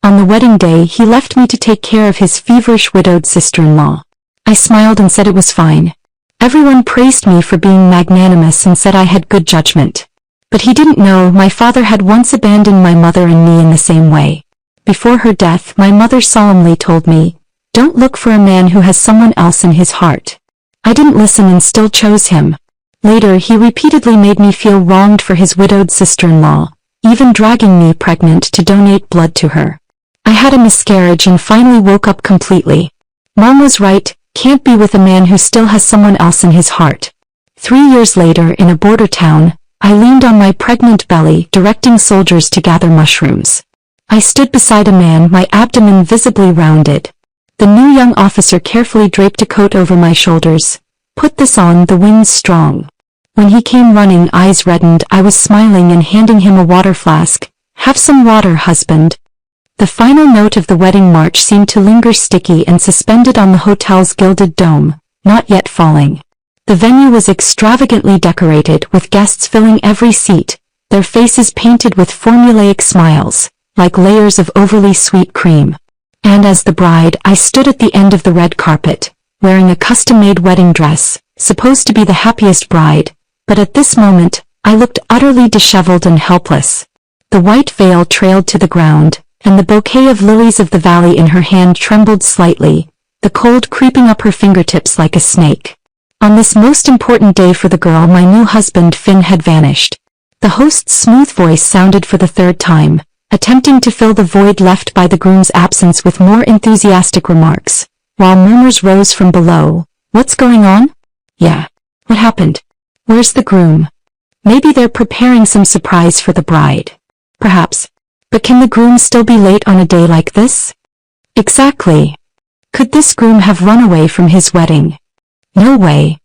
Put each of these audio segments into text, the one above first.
On the wedding day he left me to take care of his feverish widowed sister-in-law. I smiled and said it was fine. Everyone praised me for being magnanimous and said I had good judgment. But he didn't know my father had once abandoned my mother and me in the same way. Before her death, my mother solemnly told me, "Don't look for a man who has someone else in his heart." I didn't listen and still chose him. Later he repeatedly made me feel wronged for his widowed sister-in-law, even dragging me pregnant to donate blood to her. I had a miscarriage and finally woke up completely. Mom was right, can't be with a man who still has someone else in his heart. 3 years later, in a border town, I leaned on my pregnant belly, directing soldiers to gather mushrooms. I stood beside a man, my abdomen visibly rounded. The new young officer carefully draped a coat over my shoulders. "Put this on, the wind's strong." When he came running, eyes reddened, I was smiling and handing him a water flask. "Have some water, husband." The final note of the wedding march seemed to linger sticky and suspended on the hotel's gilded dome, not yet falling. The venue was extravagantly decorated, with guests filling every seat, their faces painted with formulaic smiles, like layers of overly sweet cream. And as the bride, I stood at the end of the red carpet, wearing a custom-made wedding dress, supposed to be the happiest bride, but at this moment, I looked utterly disheveled and helpless. The white veil trailed to the ground, and the bouquet of lilies of the valley in her hand trembled slightly, the cold creeping up her fingertips like a snake. On this most important day for the girl, my new husband Finn had vanished. The host's smooth voice sounded for the third time, attempting to fill the void left by the groom's absence with more enthusiastic remarks, while murmurs rose from below. "What's going on? Yeah. What happened? Where's the groom? Maybe they're preparing some surprise for the bride." Perhaps. But can the groom still be late on a day like this? Exactly. Could this groom have run away from his wedding? No way.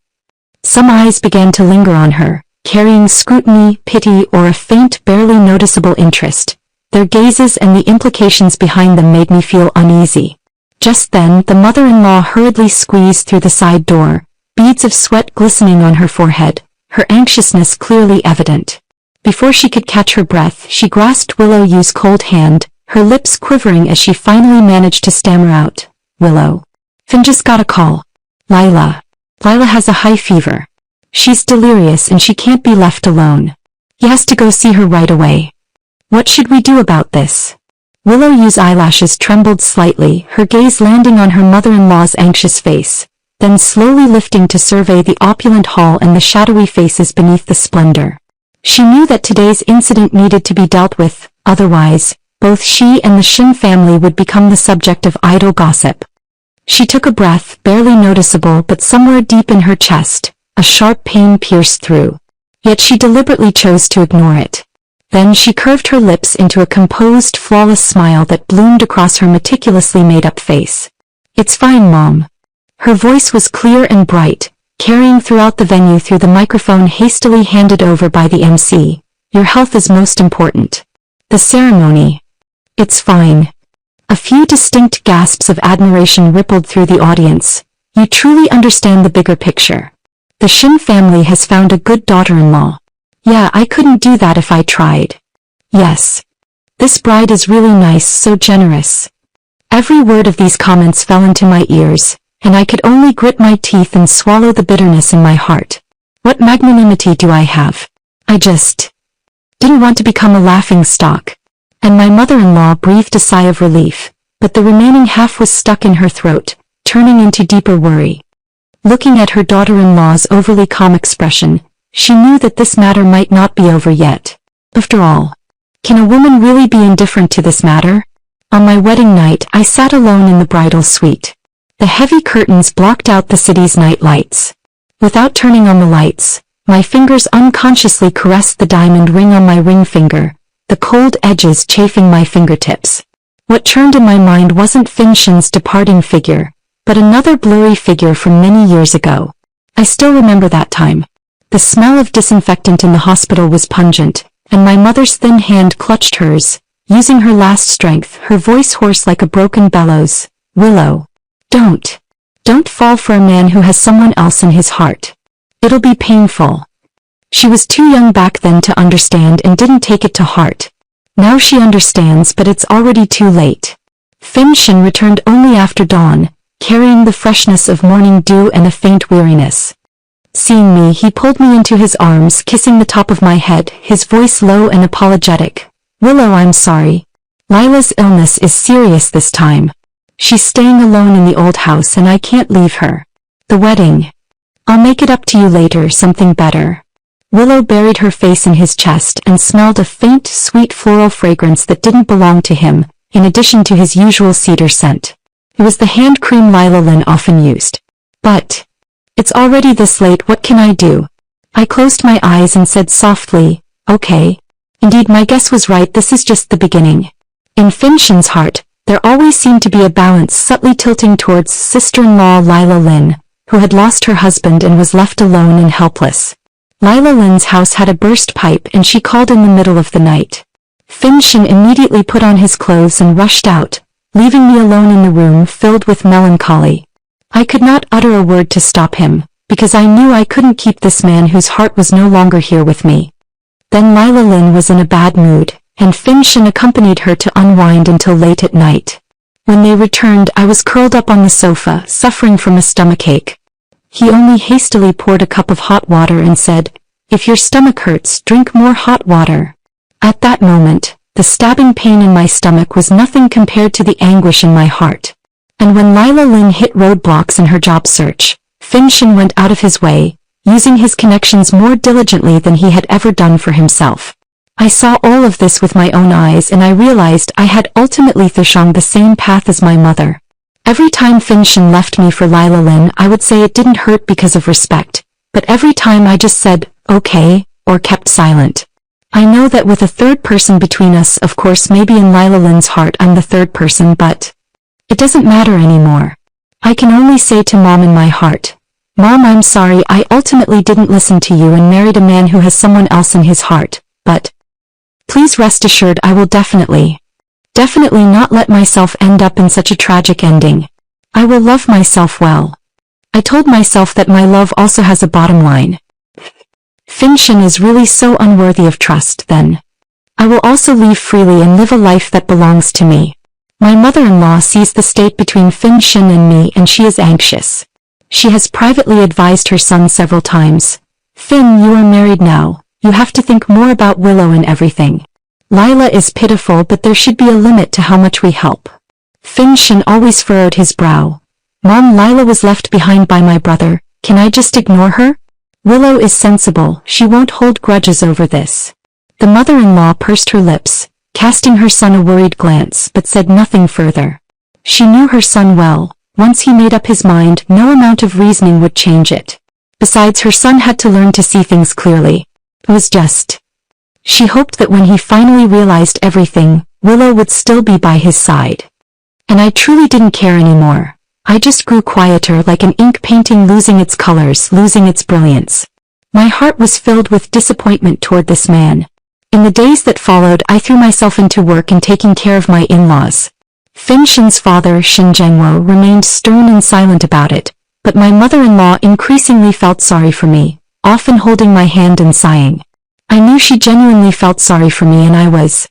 Some eyes began to linger on her, carrying scrutiny, pity, or a faint, barely noticeable interest. Their gazes and the implications behind them made me feel uneasy. Just then, the mother-in-law hurriedly squeezed through the side door, beads of sweat glistening on her forehead, her anxiousness clearly evident. Before she could catch her breath, she grasped Willow's cold hand, her lips quivering as she finally managed to stammer out, "Willow. Finn just got a call. Lila has a high fever. She's delirious and she can't be left alone. He has to go see her right away. What should we do about this?" Willow's eyelashes trembled slightly, her gaze landing on her mother-in-law's anxious face, then slowly lifting to survey the opulent hall and the shadowy faces beneath the splendor. She knew that today's incident needed to be dealt with, otherwise, both she and the Shin family would become the subject of idle gossip. She took a breath, barely noticeable, but somewhere deep in her chest, a sharp pain pierced through. Yet she deliberately chose to ignore it. Then she curved her lips into a composed, flawless smile that bloomed across her meticulously made-up face. "It's fine, Mom." Her voice was clear and bright, carrying throughout the venue through the microphone hastily handed over by the MC. "Your health is most important." The ceremony. "It's fine." A few distinct gasps of admiration rippled through the audience. "You truly understand the bigger picture. The Shin family has found a good daughter-in-law." "Yeah, I couldn't do that if I tried." "Yes. This bride is really nice, so generous." Every word of these comments fell into my ears, and I could only grit my teeth and swallow the bitterness in my heart. What magnanimity do I have? I just didn't want to become a laughing stock. And my mother-in-law breathed a sigh of relief, but the remaining half was stuck in her throat, turning into deeper worry. Looking at her daughter-in-law's overly calm expression, she knew that this matter might not be over yet. After all, can a woman really be indifferent to this matter? On my wedding night, I sat alone in the bridal suite. The heavy curtains blocked out the city's night lights. Without turning on the lights, my fingers unconsciously caressed the diamond ring on my ring finger, the cold edges chafing my fingertips. What churned in my mind wasn't Finn Shin's departing figure, but another blurry figure from many years ago. I still remember that time. The smell of disinfectant in the hospital was pungent, and my mother's thin hand clutched hers, using her last strength, her voice hoarse like a broken bellows. "Willow. Don't fall for a man who has someone else in his heart. It'll be painful." She was too young back then to understand and didn't take it to heart. Now she understands, but it's already too late. Finchen returned only after dawn, carrying the freshness of morning dew and a faint weariness. Seeing me, he pulled me into his arms, kissing the top of my head, his voice low and apologetic. "Willow, I'm sorry. Lila's illness is serious this time. She's staying alone in the old house and I can't leave her. The wedding. I'll make it up to you later, something better." Willow buried her face in his chest and smelled a faint, sweet floral fragrance that didn't belong to him, in addition to his usual cedar scent. It was the hand cream Lila Lynn often used. "But it's already this late, what can I do?" I closed my eyes and said softly, "Okay. Indeed, my guess was right, this is just the beginning." In Finchen's heart, there always seemed to be a balance subtly tilting towards sister-in-law Lila Lynn, who had lost her husband and was left alone and helpless. Lila Lynn's house had a burst pipe and she called in the middle of the night. Finchen immediately put on his clothes and rushed out, leaving me alone in the room filled with melancholy. I could not utter a word to stop him, because I knew I couldn't keep this man whose heart was no longer here with me. Then Lila Lynn was in a bad mood, and Finchen accompanied her to unwind until late at night. When they returned, I was curled up on the sofa, suffering from a stomachache. He only hastily poured a cup of hot water and said, "If your stomach hurts, drink more hot water." At that moment, the stabbing pain in my stomach was nothing compared to the anguish in my heart. And when Lila Lynn hit roadblocks in her job search, Finchen went out of his way, using his connections more diligently than he had ever done for himself. I saw all of this with my own eyes and I realized I had ultimately chosen the same path as my mother. Every time Finchen left me for Lila Lynn, I would say it didn't hurt because of respect, but every time I just said, "Okay," or kept silent. I know that with a third person between us, of course maybe in Lila Lynn's heart I'm the third person, but it doesn't matter anymore. I can only say to Mom in my heart, "Mom, I'm sorry I ultimately didn't listen to you and married a man who has someone else in his heart, but please rest assured I will definitely not let myself end up in such a tragic ending. I will love myself well." I told myself that my love also has a bottom line. Finchen is really so unworthy of trust, then I will also leave freely and live a life that belongs to me. My mother-in-law sees the state between Finchen and me and she is anxious. She has privately advised her son several times, "Finn, you are married now, you have to think more about Willow and everything. Lila is pitiful, but there should be a limit to how much we help." Finchen always furrowed his brow. "Mom, Lila was left behind by my brother, can I just ignore her? Willow is sensible, she won't hold grudges over this." The mother-in-law pursed her lips, casting her son a worried glance, but said nothing further. She knew her son well. Once he made up his mind, no amount of reasoning would change it. Besides, her son had to learn to see things clearly. It was just. She hoped that when he finally realized everything, Willow would still be by his side. And I truly didn't care anymore. I just grew quieter, like an ink painting losing its colors, losing its brilliance. My heart was filled with disappointment toward this man. In the days that followed, I threw myself into work and taking care of my in-laws. Finchen's father, Shin Jengwo, remained stern and silent about it, but my mother-in-law increasingly felt sorry for me, often holding my hand and sighing. I knew she genuinely felt sorry for me and I was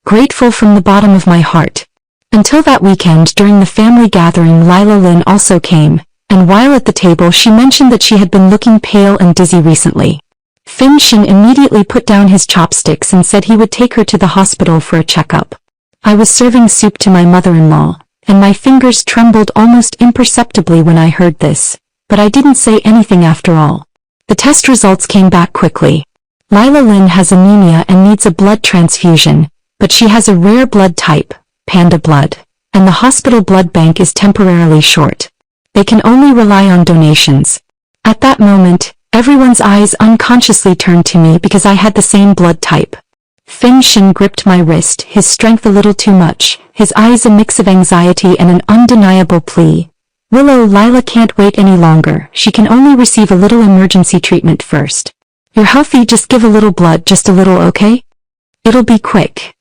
grateful from the bottom of my heart. Until that weekend during the family gathering, Lila Lynn also came, and while at the table she mentioned that she had been looking pale and dizzy recently. Finchen immediately put down his chopsticks and said he would take her to the hospital for a checkup. I was serving soup to my mother-in-law, and my fingers trembled almost imperceptibly when I heard this, but I didn't say anything after all. The test results came back quickly. Lila Lynn has anemia and needs a blood transfusion, but she has a rare blood type, panda blood, and the hospital blood bank is temporarily short. They can only rely on donations. At that moment, everyone's eyes unconsciously turned to me because I had the same blood type. Finchen gripped my wrist, his strength a little too much, his eyes a mix of anxiety and an undeniable plea. "Willow, Lila can't wait any longer, she can only receive a little emergency treatment first. You're healthy, just give a little blood, just a little, okay? It'll be quick."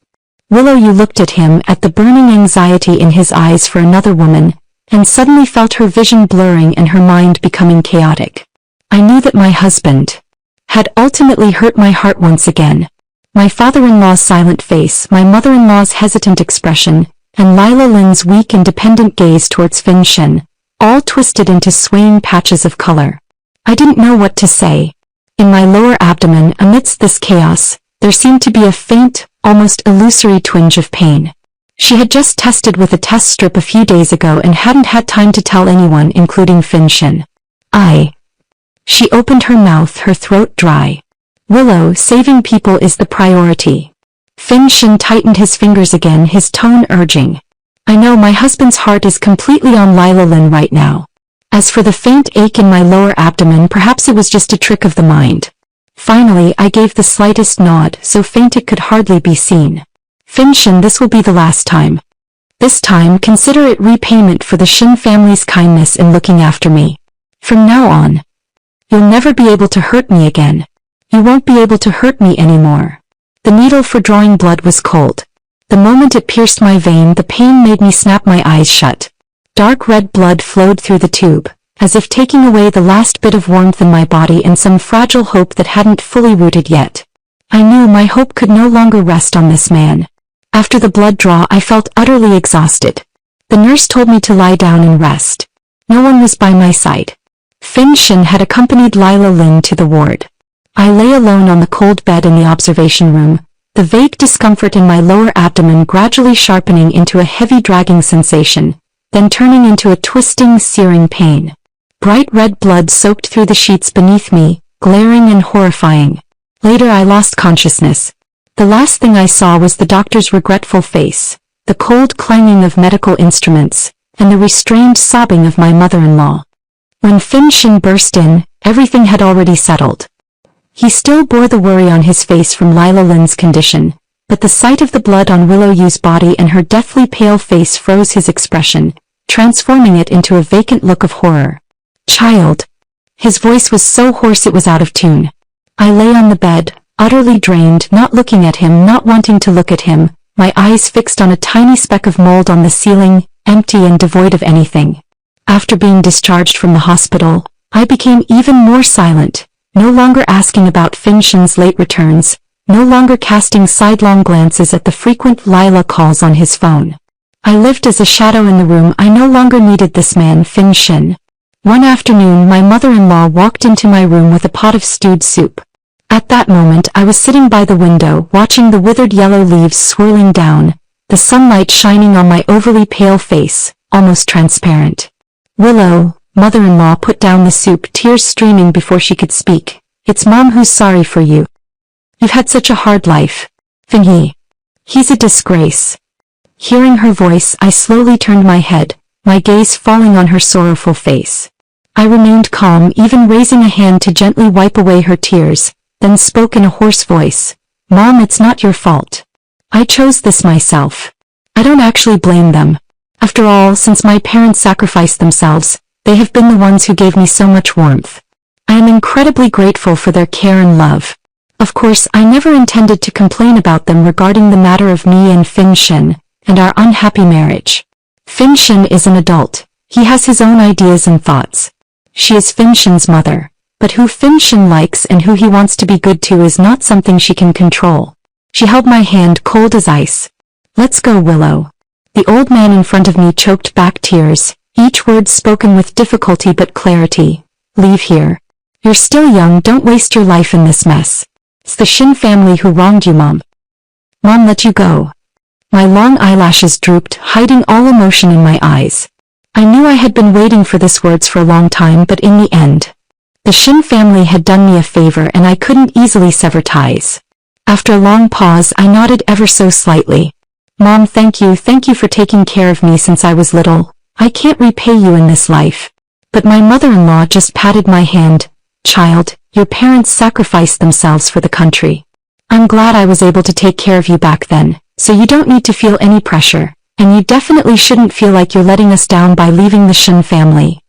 Willow, you looked at him, at the burning anxiety in his eyes for another woman, and suddenly felt her vision blurring and her mind becoming chaotic. I knew that my husband had ultimately hurt my heart once again. My father-in-law's silent face, my mother-in-law's hesitant expression, and Lila Lynn's weak and dependent gaze towards Fin Shin, all twisted into swaying patches of color. I didn't know what to say. In my lower abdomen, amidst this chaos, there seemed to be a faint, almost illusory twinge of pain. She had just tested with a test strip a few days ago and hadn't had time to tell anyone, including Fin Shin. She opened her mouth, her throat dry. Willow, saving people is the priority. Fin Shin tightened his fingers again, his tone urging. I know my husband's heart is completely on Lila Lynn right now. As for the faint ache in my lower abdomen, perhaps it was just a trick of the mind. Finally, I gave the slightest nod, so faint it could hardly be seen. Fin Shin, this will be the last time. This time, consider it repayment for the Shin family's kindness in looking after me. From now on, you'll never be able to hurt me again. You won't be able to hurt me anymore. The needle for drawing blood was cold. The moment it pierced my vein, the pain made me snap my eyes shut. Dark red blood flowed through the tube, as if taking away the last bit of warmth in my body and some fragile hope that hadn't fully rooted yet. I knew my hope could no longer rest on this man. After the blood draw, I felt utterly exhausted. The nurse told me to lie down and rest. No one was by my side. Fin Shin had accompanied Lila Lynn to the ward. I lay alone on the cold bed in the observation room, the vague discomfort in my lower abdomen gradually sharpening into a heavy dragging sensation, then turning into a twisting, searing pain. Bright red blood soaked through the sheets beneath me, glaring and horrifying. Later I lost consciousness. The last thing I saw was the doctor's regretful face, the cold clanging of medical instruments, and the restrained sobbing of my mother-in-law. When Fin Shin burst in, everything had already settled. He still bore the worry on his face from Lila Lynn's condition, but the sight of the blood on Willow Yu's body and her deathly pale face froze his expression, transforming it into a vacant look of horror. Child. His voice was so hoarse it was out of tune. I lay on the bed, utterly drained, not looking at him, not wanting to look at him, my eyes fixed on a tiny speck of mold on the ceiling, empty and devoid of anything. After being discharged from the hospital, I became even more silent. No longer asking about Fin Shin's late returns, no longer casting sidelong glances at the frequent Lila calls on his phone. I lived as a shadow in the room. I no longer needed this man, Fin Shin. One afternoon, my mother-in-law walked into my room with a pot of stewed soup. At that moment, I was sitting by the window, watching the withered yellow leaves swirling down, the sunlight shining on my overly pale face, almost transparent. Willow, mother-in-law put down the soup, tears streaming before she could speak. It's Mom who's sorry for you. You've had such a hard life. Fin He's a disgrace. Hearing her voice, I slowly turned my head, my gaze falling on her sorrowful face. I remained calm, even raising a hand to gently wipe away her tears, then spoke in a hoarse voice. Mom, it's not your fault. I chose this myself. I don't actually blame them. After all, since my parents sacrificed themselves, they have been the ones who gave me so much warmth. I am incredibly grateful for their care and love. Of course, I never intended to complain about them regarding the matter of me and Fin Shin, and our unhappy marriage. Fin Shin is an adult. He has his own ideas and thoughts. She is Fin Shin's mother, but who Fin Shin likes and who he wants to be good to is not something she can control. She held my hand cold as ice. Let's go, Willow. The old man in front of me choked back tears, each word spoken with difficulty but clarity. Leave here. You're still young, don't waste your life in this mess. It's the Shin family who wronged you, Mom. Mom let you go. My long eyelashes drooped, hiding all emotion in my eyes. I knew I had been waiting for this words for a long time, but in the end, the Shin family had done me a favor and I couldn't easily sever ties. After a long pause, I nodded ever so slightly. Mom, thank you for taking care of me since I was little. I can't repay you in this life. But my mother-in-law just patted my hand. Child, your parents sacrificed themselves for the country. I'm glad I was able to take care of you back then, so you don't need to feel any pressure, and you definitely shouldn't feel like you're letting us down by leaving the Shin family.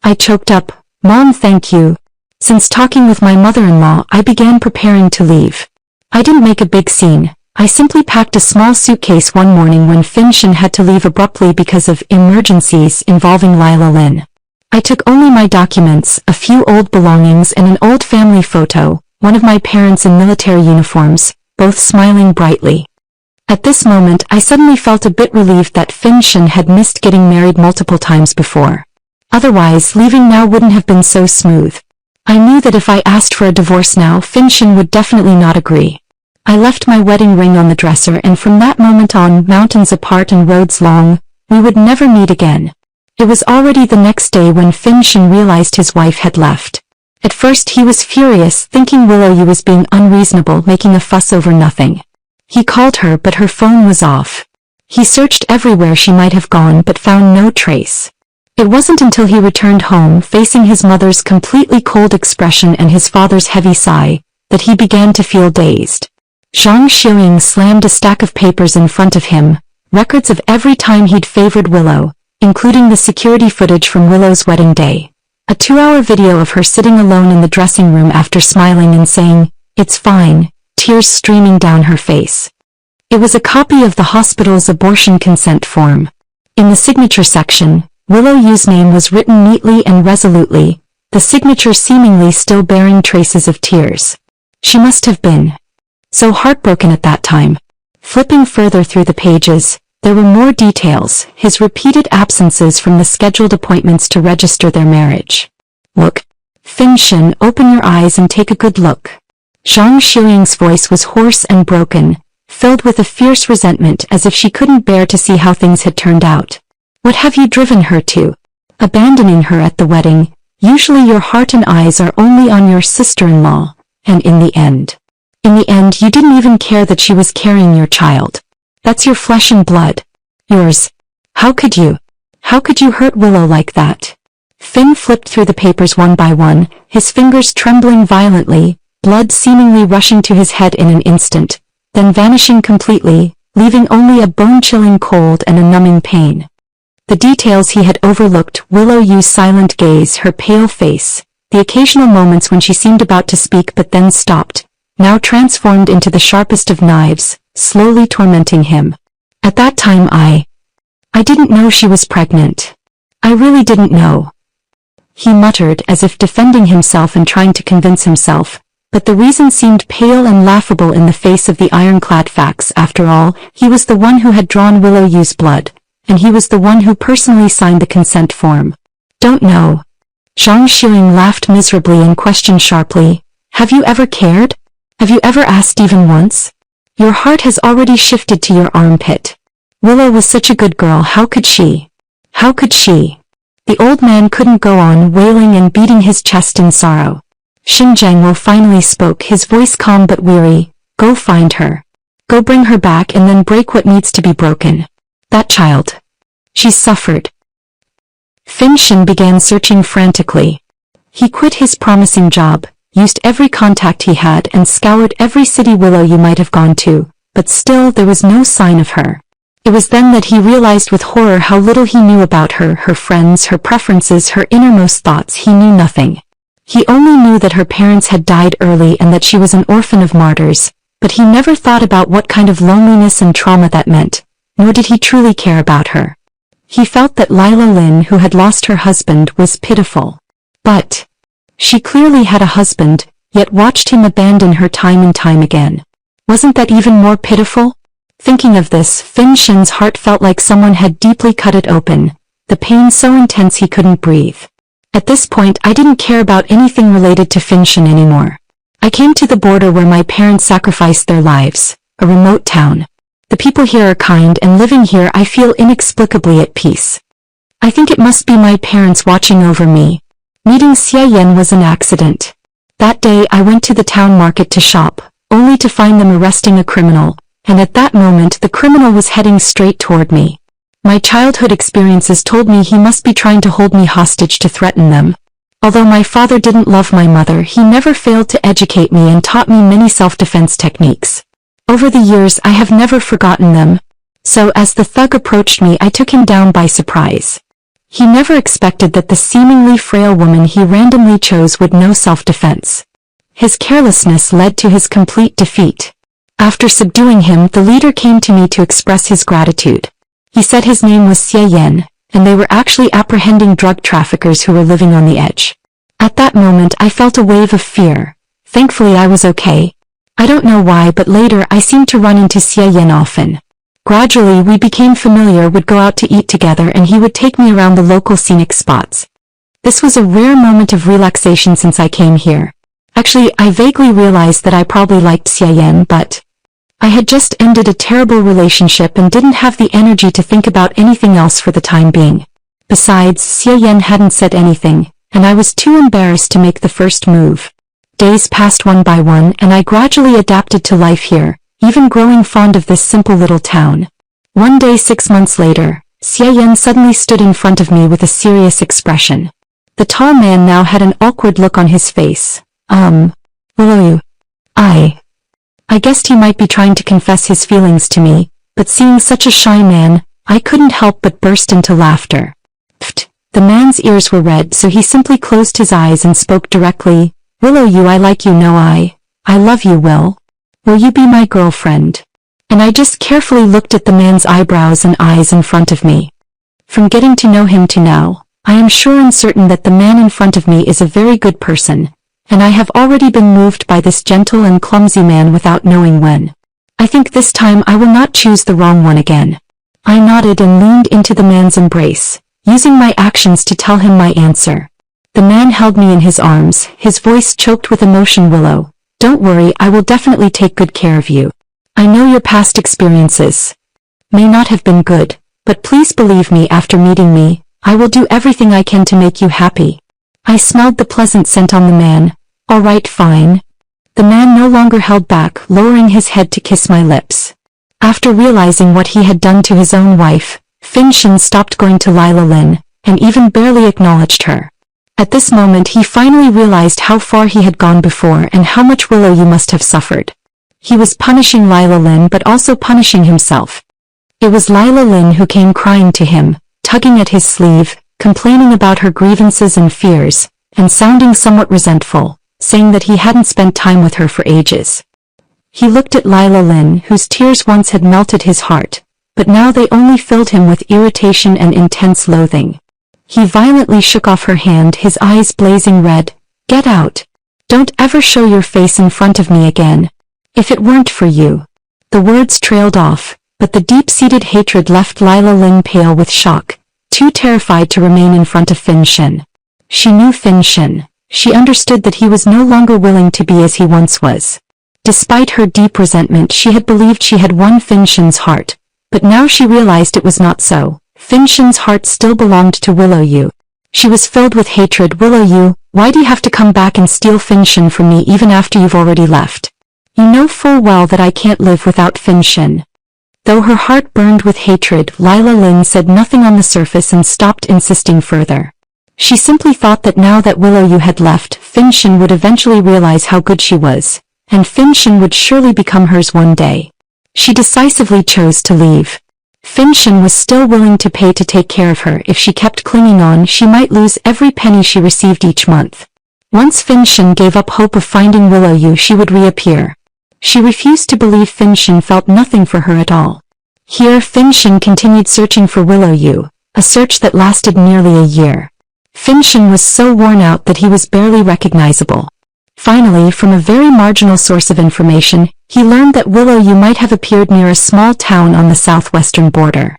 I choked up. Mom, thank you. Since talking with my mother-in-law, I began preparing to leave. I didn't make a big scene. I simply packed a small suitcase one morning when Fin Shin had to leave abruptly because of emergencies involving Lila Lynn. I took only my documents, a few old belongings and an old family photo, one of my parents in military uniforms, both smiling brightly. At this moment I suddenly felt a bit relieved that Finshin had missed getting married multiple times before. Otherwise, leaving now wouldn't have been so smooth. I knew that if I asked for a divorce now, Finshin would definitely not agree. I left my wedding ring on the dresser, and from that moment on, mountains apart and roads long, we would never meet again. It was already the next day when Finshin realized his wife had left. At first he was furious, thinking Willow was being unreasonable, making a fuss over nothing. He called her, but her phone was off. He searched everywhere she might have gone but found no trace. It wasn't until he returned home, facing his mother's completely cold expression and his father's heavy sigh, that he began to feel dazed. Zhang Xiuying slammed a stack of papers in front of him, records of every time he'd favored Willow, including the security footage from Willow's wedding day. A 2-hour video of her sitting alone in the dressing room after smiling and saying, "It's fine," tears streaming down her face. It was a copy of the hospital's abortion consent form. In the signature section, Willow Yu's name was written neatly and resolutely, the signature seemingly still bearing traces of tears. She must have been so heartbroken at that time. Flipping further through the pages, there were more details, his repeated absences from the scheduled appointments to register their marriage. "Look, Finshin, open your eyes and take a good look." Zhang Xiuying's voice was hoarse and broken, filled with a fierce resentment, as if she couldn't bear to see how things had turned out. "What have you driven her to? Abandoning her at the wedding. Usually your heart and eyes are only on your sister-in-law, and in the end, you didn't even care that she was carrying your child. That's your flesh and blood. Yours. How could you? How could you hurt Willow like that?" Finn flipped through the papers one by one, his fingers trembling violently, blood seemingly rushing to his head in an instant, then vanishing completely, leaving only a bone-chilling cold and a numbing pain. The details he had overlooked, Willow Yu's silent gaze, her pale face, the occasional moments when she seemed about to speak but then stopped, now transformed into the sharpest of knives, slowly tormenting him. "At that time I didn't know she was pregnant. I really didn't know," he muttered, as if defending himself and trying to convince himself, but the reason seemed pale and laughable in the face of the ironclad facts. After all, he was the one who had drawn Willow Yu's blood, and he was the one who personally signed the consent form. "Don't know." Zhang Xiuying laughed miserably and questioned sharply, "Have you ever cared? Have you ever asked even once? Your heart has already shifted to your armpit. Willow was such a good girl, how could she? How could she?" The old man couldn't go on, wailing and beating his chest in sorrow. Xin Zhangwo finally spoke, his voice calm but weary. "Go find her. Go bring her back and then break what needs to be broken. That child. She's suffered." Finshin began searching frantically. He quit his promising job, used every contact he had, and scoured every city Willow Yu might have gone to, but still there was no sign of her. It was then that he realized with horror how little he knew about her, her friends, her preferences, her innermost thoughts. He knew nothing. He only knew that her parents had died early and that she was an orphan of martyrs, but he never thought about what kind of loneliness and trauma that meant, nor did he truly care about her. He felt that Lila Lin, who had lost her husband, was pitiful. But she clearly had a husband, yet watched him abandon her time and time again. Wasn't that even more pitiful? Thinking of this, Finshin's heart felt like someone had deeply cut it open, the pain so intense he couldn't breathe. At this point, I didn't care about anything related to Finshin anymore. I came to the border where my parents sacrificed their lives, a remote town. The people here are kind, and living here I feel inexplicably at peace. I think it must be my parents watching over me. Meeting Xie Yan was an accident. That day I went to the town market to shop, only to find them arresting a criminal, and at that moment the criminal was heading straight toward me. My childhood experiences told me he must be trying to hold me hostage to threaten them. Although my father didn't love my mother, he never failed to educate me and taught me many self-defense techniques. Over the years I have never forgotten them. So as the thug approached me, I took him down by surprise. He never expected that the seemingly frail woman he randomly chose would know self-defense. His carelessness led to his complete defeat. After subduing him, the leader came to me to express his gratitude. He said his name was Xie Yan, and they were actually apprehending drug traffickers who were living on the edge. At that moment I felt a wave of fear. Thankfully I was okay. I don't know why, but later I seemed to run into Xie Yan often. Gradually we became familiar, would go out to eat together, and he would take me around the local scenic spots. This was a rare moment of relaxation since I came here. Actually, I vaguely realized that I probably liked Xie Yan, but I had just ended a terrible relationship and didn't have the energy to think about anything else for the time being. Besides, Xie Yan hadn't said anything, and I was too embarrassed to make the first move. Days passed one by one, and I gradually adapted to life here, even growing fond of this simple little town. One day 6 months later, Xie Yan suddenly stood in front of me with a serious expression. The tall man now had an awkward look on his face. Will you? I guessed he might be trying to confess his feelings to me, but seeing such a shy man, I couldn't help but burst into laughter. Pfft! The man's ears were red, so he simply closed his eyes and spoke directly. Willow, you, I like you, no, I love you, Will you be my girlfriend? And I just carefully looked at the man's eyebrows and eyes in front of me. From getting to know him to now, I am sure and certain that the man in front of me is a very good person, and I have already been moved by this gentle and clumsy man without knowing when. I think this time I will not choose the wrong one again. I nodded and leaned into the man's embrace, using my actions to tell him my answer. The man held me in his arms, his voice choked with emotion. Willow, don't worry, I will definitely take good care of you. I know your past experiences may not have been good, but please believe me, after meeting me, I will do everything I can to make you happy. I smelled the pleasant scent on the man. All right, fine. The man no longer held back, lowering his head to kiss my lips. After realizing what he had done to his own wife, Fin Shen stopped going to Lila Lin, and even barely acknowledged her. At this moment he finally realized how far he had gone before and how much Willow you must have suffered. He was punishing Lila Lin but also punishing himself. It was Lila Lin who came crying to him, tugging at his sleeve, complaining about her grievances and fears, and sounding somewhat resentful, saying that he hadn't spent time with her for ages. He looked at Lila Lin, whose tears once had melted his heart, but now they only filled him with irritation and intense loathing. He violently shook off her hand, his eyes blazing red. Get out! Don't ever show your face in front of me again. If it weren't for you. The words trailed off, but the deep-seated hatred left Lila Lin pale with shock, too terrified to remain in front of Fin Shen. She knew Fin Shen. She understood that he was no longer willing to be as he once was. Despite her deep resentment, she had believed she had won Fin Shen's heart, but now she realized it was not so. Fin Shen's heart still belonged to Willow Yu. She was filled with hatred. Willow Yu, why do you have to come back and steal Fin Shen from me even after you've already left? You know full well that I can't live without Fin Shen. Though her heart burned with hatred, Lila Lin said nothing on the surface and stopped insisting further. She simply thought that now that Willow Yu had left, Fin Shen would eventually realize how good she was, and Fin Shen would surely become hers one day. She decisively chose to leave. Fin Shen was still willing to pay to take care of her. If she kept clinging on, she might lose every penny she received each month. Once Fin Shen gave up hope of finding Willow Yu, she would reappear. She refused to believe Fin Shen felt nothing for her at all. Here Fin Shen continued searching for Willow Yu, a search that lasted nearly a year. Fin Shen was so worn out that he was barely recognizable. Finally, from a very marginal source of information, he learned that Willow Yu might have appeared near a small town on the southwestern border.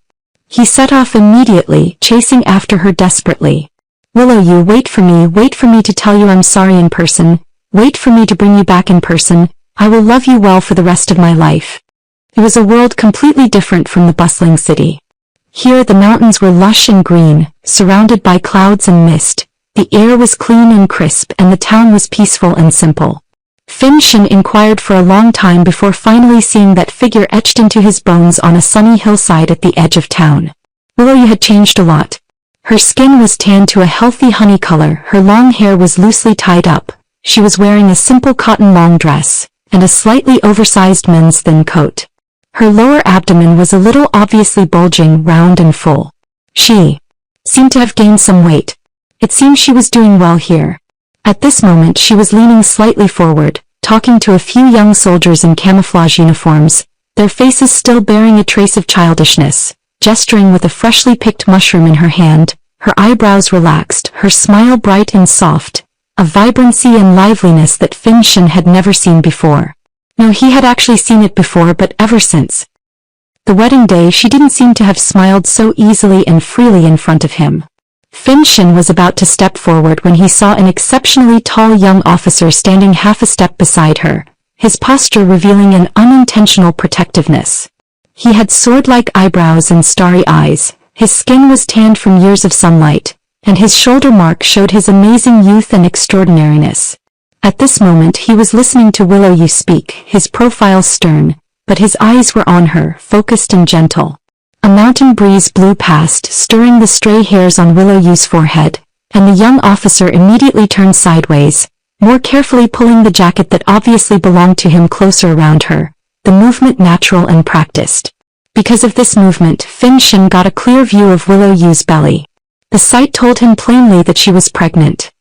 He set off immediately, chasing after her desperately. Willow Yu, wait for me to tell you I'm sorry in person, wait for me to bring you back in person, I will love you well for the rest of my life. It was a world completely different from the bustling city. Here the mountains were lush and green, surrounded by clouds and mist. The air was clean and crisp, and the town was peaceful and simple. Fin Shen inquired for a long time before finally seeing that figure etched into his bones on a sunny hillside at the edge of town. Willow Yu had changed a lot. Her skin was tanned to a healthy honey color, her long hair was loosely tied up, she was wearing a simple cotton long dress, and a slightly oversized men's thin coat. Her lower abdomen was a little obviously bulging, round and full. She seemed to have gained some weight. It seemed she was doing well here. At this moment she was leaning slightly forward, talking to a few young soldiers in camouflage uniforms, their faces still bearing a trace of childishness, gesturing with a freshly picked mushroom in her hand, her eyebrows relaxed, her smile bright and soft, a vibrancy and liveliness that Fin Shen had never seen before. No, he had actually seen it before, but ever since the wedding day she didn't seem to have smiled so easily and freely in front of him. Finchen was about to step forward when he saw an exceptionally tall young officer standing half a step beside her, his posture revealing an unintentional protectiveness. He had sword-like eyebrows and starry eyes, his skin was tanned from years of sunlight, and his shoulder mark showed his amazing youth and extraordinariness. At this moment he was listening to Willow speak, his profile stern, but his eyes were on her, focused and gentle. A mountain breeze blew past, stirring the stray hairs on Willow's forehead, and the young officer immediately turned sideways, more carefully pulling the jacket that obviously belonged to him closer around her, the movement natural and practiced. Because of this movement, Finchen got a clear view of Willow's belly. The sight told him plainly that she was pregnant.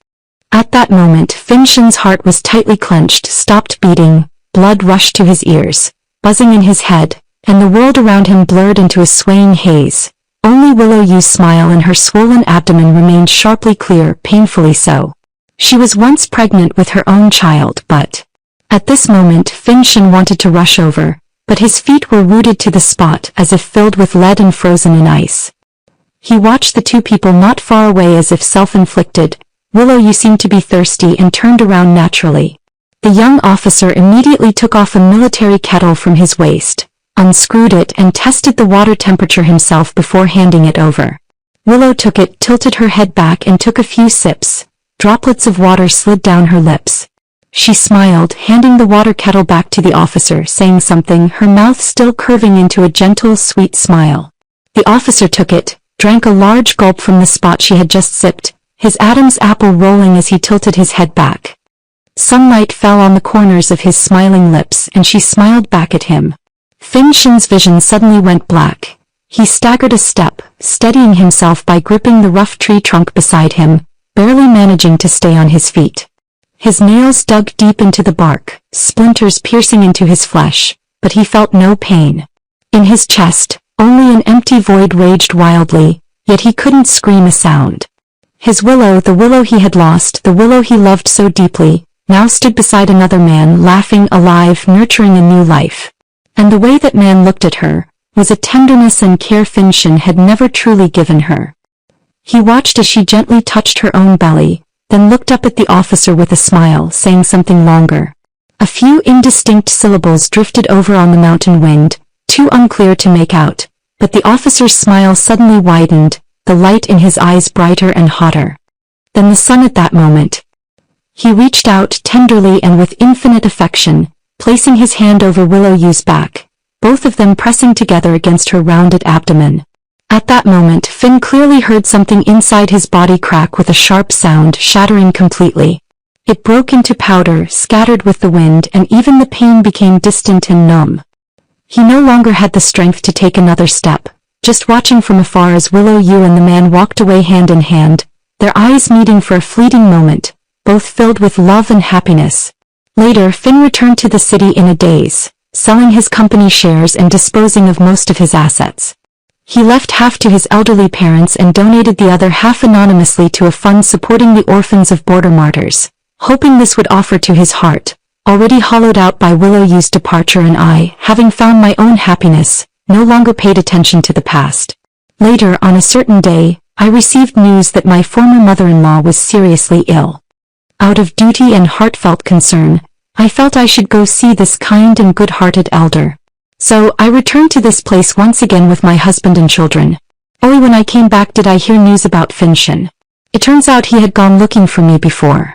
At that moment, Finchen's heart was tightly clenched, stopped beating, blood rushed to his ears, buzzing in his head, and the world around him blurred into a swaying haze. Only Willow's smile and her swollen abdomen remained sharply clear, painfully so. She was once pregnant with her own child, but at this moment Finchen wanted to rush over, but his feet were rooted to the spot as if filled with lead and frozen in ice. He watched the two people not far away as if self-inflicted. Willow seemed to be thirsty and turned around naturally. The young officer immediately took off a military kettle from his waist, unscrewed it and tested the water temperature himself before handing it over. Willow took it, tilted her head back and took a few sips. Droplets of water slid down her lips. She smiled, handing the water kettle back to the officer, saying something, her mouth still curving into a gentle, sweet smile. The officer took it, drank a large gulp from the spot she had just sipped, his Adam's apple rolling as he tilted his head back. Sunlight fell on the corners of his smiling lips and she smiled back at him. Finchen's vision suddenly went black. He staggered a step, steadying himself by gripping the rough tree trunk beside him, barely managing to stay on his feet. His nails dug deep into the bark, splinters piercing into his flesh, but he felt no pain. In his chest, only an empty void raged wildly, yet he couldn't scream a sound. His Willow, the Willow he had lost, the Willow he loved so deeply, now stood beside another man, laughing, alive, nurturing a new life. And the way that man looked at her was a tenderness and care Finchen had never truly given her. He watched as she gently touched her own belly, then looked up at the officer with a smile, saying something longer. A few indistinct syllables drifted over on the mountain wind, too unclear to make out, but the officer's smile suddenly widened, the light in his eyes brighter and hotter than the sun at that moment. He reached out tenderly and with infinite affection, placing his hand over Willow's back, both of them pressing together against her rounded abdomen. At that moment, Finn clearly heard something inside his body crack with a sharp sound, shattering completely. It broke into powder, scattered with the wind, and even the pain became distant and numb. He no longer had the strength to take another step, just watching from afar as Willow and the man walked away hand in hand, their eyes meeting for a fleeting moment, both filled with love and happiness. Later, Finn returned to the city in a daze, selling his company shares and disposing of most of his assets. He left half to his elderly parents and donated the other half anonymously to a fund supporting the orphans of border martyrs, hoping this would offer to his heart, already hollowed out by Willow's departure, and I, having found my own happiness, no longer paid attention to the past. Later, on a certain day, I received news that my former mother-in-law was seriously ill. Out of duty and heartfelt concern, I felt I should go see this kind and good-hearted elder. So, I returned to this place once again with my husband and children. Only when I came back did I hear news about Finchen. It turns out he had gone looking for me before.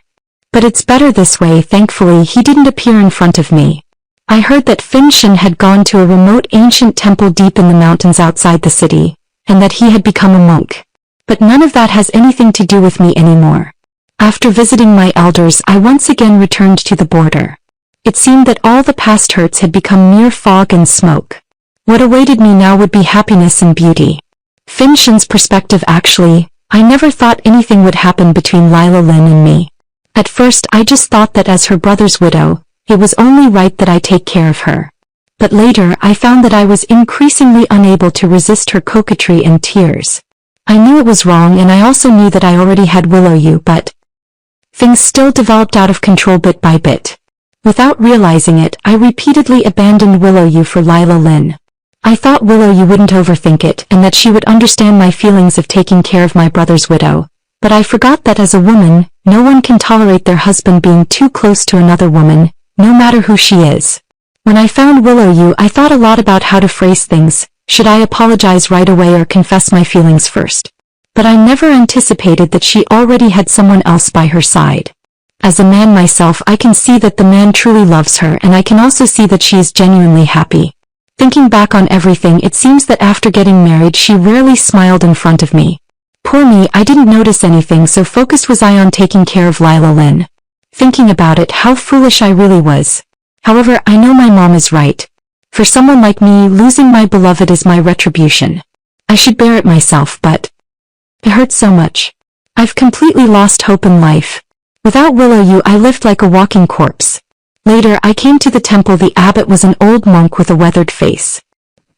But it's better this way, thankfully he didn't appear in front of me. I heard that Finchen had gone to a remote ancient temple deep in the mountains outside the city, and that he had become a monk. But none of that has anything to do with me anymore. After visiting my elders, I once again returned to the border. It seemed that all the past hurts had become mere fog and smoke. What awaited me now would be happiness and beauty. Finchen's perspective actually, I never thought anything would happen between Lila Lynn and me. At first I just thought that as her brother's widow, it was only right that I take care of her. But later I found that I was increasingly unable to resist her coquetry and tears. I knew it was wrong, and I also knew that I already had Willow, but things still developed out of control bit by bit. Without realizing it, I repeatedly abandoned Willow Yu for Lila Lin. I thought Willow Yu wouldn't overthink it and that she would understand my feelings of taking care of my brother's widow. But I forgot that as a woman, no one can tolerate their husband being too close to another woman, no matter who she is. When I found Willow Yu, I thought a lot about how to phrase things. Should I apologize right away or confess my feelings first? But I never anticipated that she already had someone else by her side. As a man myself, I can see that the man truly loves her, and I can also see that she is genuinely happy. Thinking back on everything, it seems that after getting married she rarely smiled in front of me. Poor me, I didn't notice anything, so focused was I on taking care of Lila Lin. Thinking about it, how foolish I really was. However, I know my mom is right. For someone like me, losing my beloved is my retribution. I should bear it myself, but it hurts so much. I've completely lost hope in life. Without Willow Yu, I lived like a walking corpse. Later, I came to the temple. The abbot was an old monk with a weathered face.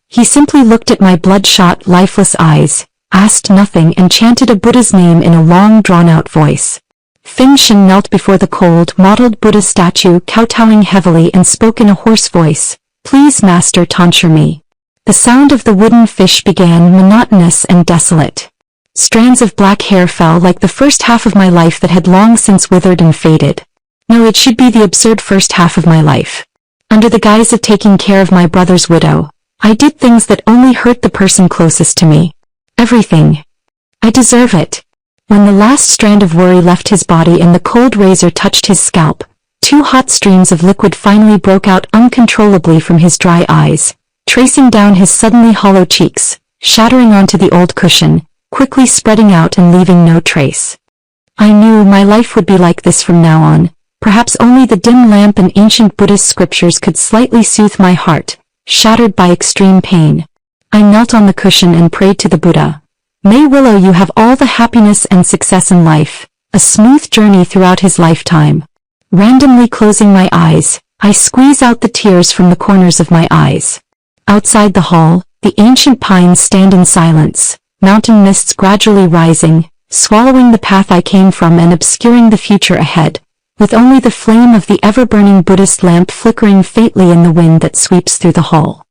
He simply looked at my bloodshot, lifeless eyes, asked nothing, and chanted a Buddha's name in a long, drawn-out voice. Feng Shen knelt before the cold, mottled Buddha statue, kowtowing heavily, and spoke in a hoarse voice, "Please, Master, tonsure me." The sound of the wooden fish began, monotonous and desolate. Strands of black hair fell like the first half of my life that had long since withered and faded. No, it should be the absurd first half of my life. Under the guise of taking care of my brother's widow, I did things that only hurt the person closest to me. Everything. I deserve it. When the last strand of worry left his body and the cold razor touched his scalp, 2 hot streams of liquid finally broke out uncontrollably from his dry eyes, tracing down his suddenly hollow cheeks, shattering onto the old cushion, quickly spreading out and leaving no trace. I knew my life would be like this from now on. Perhaps only the dim lamp and ancient Buddhist scriptures could slightly soothe my heart, shattered by extreme pain. I knelt on the cushion and prayed to the Buddha. May Willow Yu have all the happiness and success in life, a smooth journey throughout his lifetime. Randomly closing my eyes, I squeeze out the tears from the corners of my eyes. Outside the hall, the ancient pines stand in silence, mountain mists gradually rising, swallowing the path I came from and obscuring the future ahead, with only the flame of the ever-burning Buddhist lamp flickering faintly in the wind that sweeps through the hall.